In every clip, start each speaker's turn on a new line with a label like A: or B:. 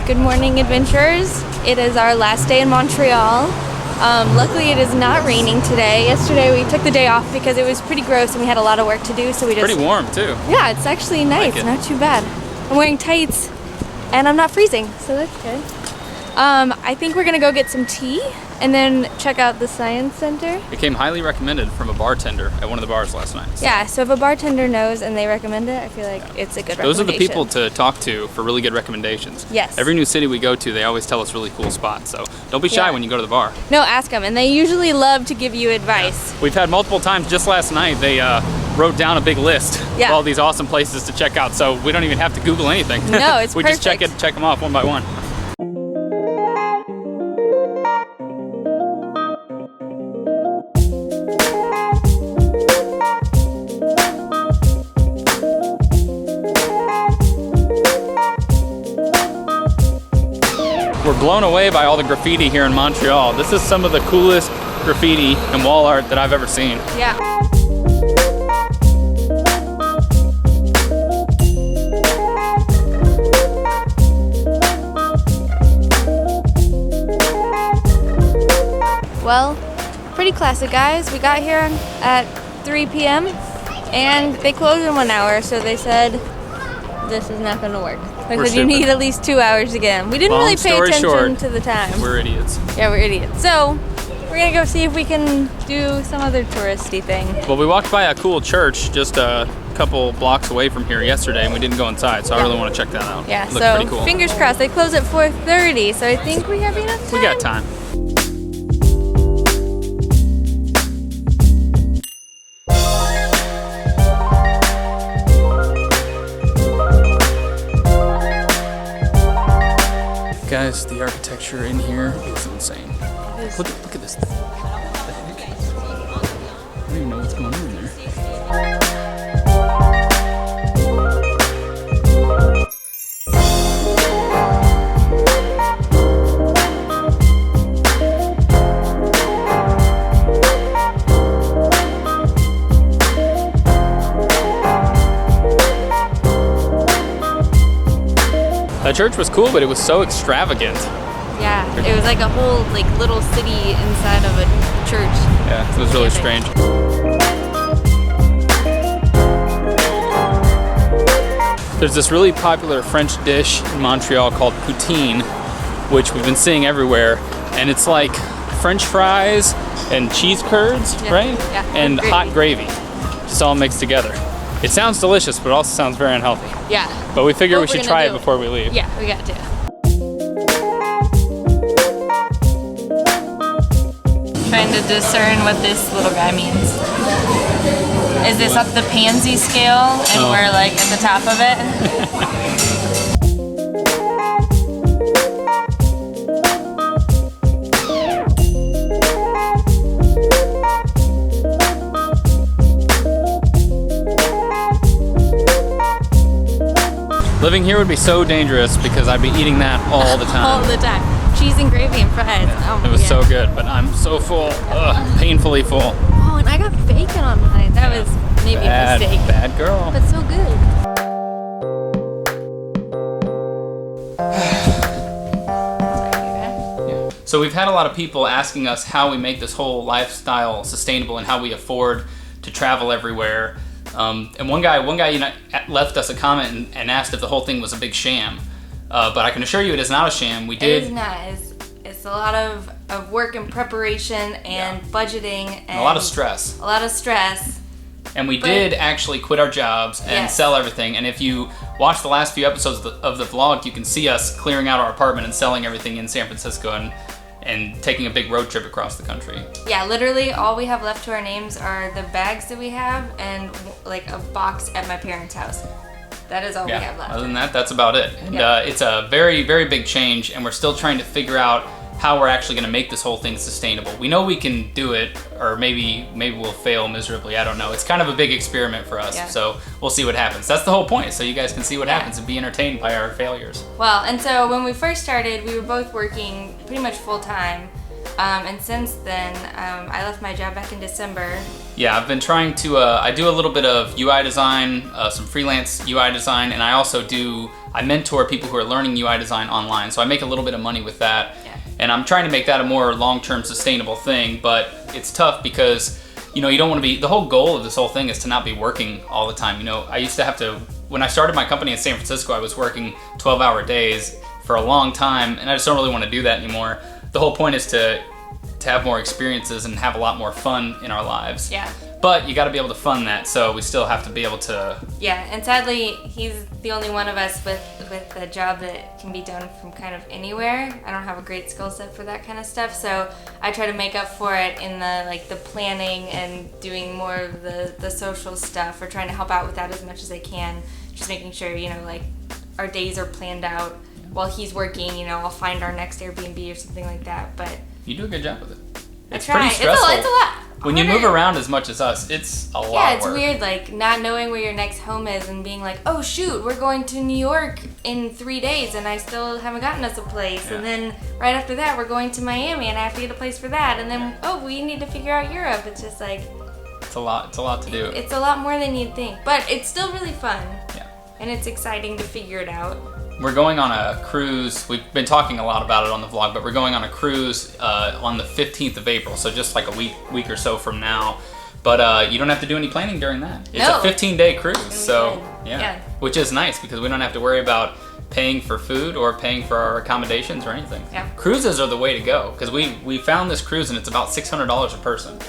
A: Good morning, adventurers. It is our last day in Montreal. Luckily, it is not raining today. Yesterday, we took the day off because it was pretty gross and we had a lot of work to do, so we just...
B: Pretty warm, too.
A: Yeah, it's actually nice. Not too bad. I'm wearing tights and I'm not freezing, so that's good. I think we're gonna go get some tea and then check out the Science Center.
B: It came highly recommended from a bartender at one of the bars last night. So.
A: Yeah, so if a bartender knows and they recommend it, I feel like it's a good recommendation.
B: Those are the people to talk to for really good recommendations.
A: Yes.
B: Every new city we go to, they always tell us really cool spots, so don't be shy when you go to the bar.
A: No, ask them, and they usually love to give you advice.
B: Yeah. We've had multiple times, just last night, they wrote down a big list of all these awesome places to check out, so we don't even have to Google anything.
A: No, it's
B: we
A: perfect.
B: just check them off one by one. We're blown away by all the graffiti here in Montreal. This is some of the coolest graffiti and wall art that I've ever seen.
A: Yeah. Well, pretty classic, guys. We got here at 3 p.m. and they closed in 1 hour, so they said this is not going to work. Because you need at least 2 hours to get in. We didn't really pay attention to the time.
B: We're idiots.
A: Yeah, we're idiots. So we're gonna go see if we can do some other touristy thing.
B: Well, we walked by a cool church just a couple blocks away from here yesterday, and we didn't go inside, so I really want to check that out.
A: Yeah,
B: it looks
A: so
B: pretty cool.
A: Fingers crossed. They close at 4:30, so I think we have enough time.
B: We got time. Guys, the architecture in here is insane. Look at this. What the heck? I don't even know what's going on there. The church was cool, but it was so extravagant.
A: Yeah, it was like a whole little city inside of a church.
B: Yeah, it was really strange. There's this really popular French dish in Montreal called poutine, which we've been seeing everywhere, and it's like French fries and cheese curds, right?
A: Yeah.
B: And hot gravy, just all mixed together. It sounds delicious, but it also sounds very unhealthy.
A: Yeah.
B: But we figure we should try it before we leave.
A: Yeah, we got to. Trying to discern what this little guy means. Is this up the pansy scale and we're like at the top of it?
B: Living here would be so dangerous because I'd be eating that all the time.
A: All the time. Cheese and gravy and fries.
B: Yeah, it was so good, but I'm so full. Painfully full.
A: Oh, and I got bacon on mine. That was maybe a mistake.
B: Bad girl.
A: But so good.
B: So we've had a lot of people asking us how we make this whole lifestyle sustainable and how we afford to travel everywhere. And one guy left us a comment and asked if the whole thing was a big sham. But I can assure you it is not a sham.
A: It is not. It's a lot of work and preparation and budgeting and
B: a lot of stress.
A: A lot of stress.
B: And we did actually quit our jobs and sell everything. And if you watch the last few episodes of the vlog, you can see us clearing out our apartment and selling everything in San Francisco and taking a big road trip across the country. Yeah, literally all we have left to our names are the bags that we have and like a box at my parents' house. That is all we have left. Other than that, that's about it. And it's a very, very big change, and we're still trying to figure out how we're actually going to make this whole thing sustainable. We know we can do it, or maybe we'll fail miserably. I don't know. It's kind of a big experiment for us, so we'll see what happens. That's the whole point, so you guys can see what happens and be entertained by our failures. Well, and so when we first started, we were both working pretty much full time. And since then, I left my job back in December. Yeah, I've been trying to, I do a little bit of UI design, some freelance UI design, and I also do I mentor people who are learning UI design online, so I make a little bit of money with that.
A: Yeah.
B: And I'm trying to make that a more long-term sustainable thing, but it's tough because, you know, you don't want to be, the whole goal of this whole thing is to not be working all the time. You know, I used to have to, when I started my company in San Francisco, I was working 12-hour days for a long time, and I just don't really want to do that anymore. The whole point is to have more experiences and have a lot more fun in our lives.
A: Yeah.
B: But you got to be able to fund that, so we still have to be able to.
A: Yeah, and sadly, he's the only one of us with a job that can be done from kind of anywhere. I don't have a great skill set for that kind of stuff, so I try to make up for it in the planning and doing more of the social stuff, or trying to help out with that as much as I can. Just making sure, you know, like our days are planned out while he's working. You know, I'll find our next Airbnb or something like that. But
B: you do a good job with it. It's
A: I try.
B: pretty stressful.
A: It's a lot.
B: When you move around as much as us, it's a lot.
A: Yeah, it's
B: of work.
A: weird, like not knowing where your next home is and being like, oh shoot, we're going to New York in 3 days and I still haven't gotten us a place.
B: Yeah.
A: And then right after that, we're going to Miami and I have to get a place for that. And then, oh, we need to figure out Europe. It's just like...
B: It's a lot to do.
A: It's a lot more than you'd think. But it's still really fun.
B: Yeah.
A: And it's exciting to figure it out.
B: We're going on a cruise. We've been talking a lot about it on the vlog, but we're going on a cruise on the 15th of April, so just like a week or so from now. But you don't have to do any planning during that. It's a 15-day cruise, so yeah, which is nice because we don't have to worry about paying for food or paying for our accommodations or anything.
A: Yeah.
B: Cruises are the way to go because we found this cruise and it's about $600 a person.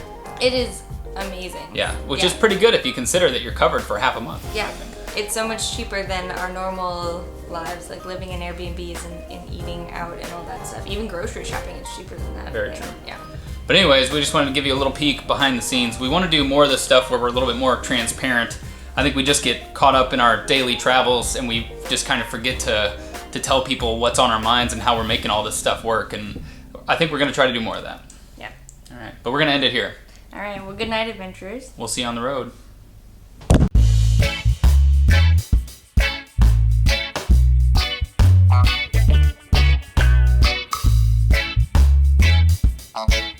A: It is amazing.
B: Yeah, which is pretty good if you consider that you're covered for half a month.
A: Yeah. It's so much cheaper than our normal lives, like living in Airbnbs and eating out and all that stuff. Even grocery shopping is cheaper than that.
B: Very true.
A: Yeah.
B: But anyways, we just wanted to give you a little peek behind the scenes. We want to do more of this stuff where we're a little bit more transparent. I think we just get caught up in our daily travels and we just kind of forget to tell people what's on our minds and how we're making all this stuff work. And I think we're going to try to do more of that.
A: Yeah.
B: All right, but we're going to end it here.
A: All right, well, good night, adventurers.
B: We'll see you on the road.
C: Okay.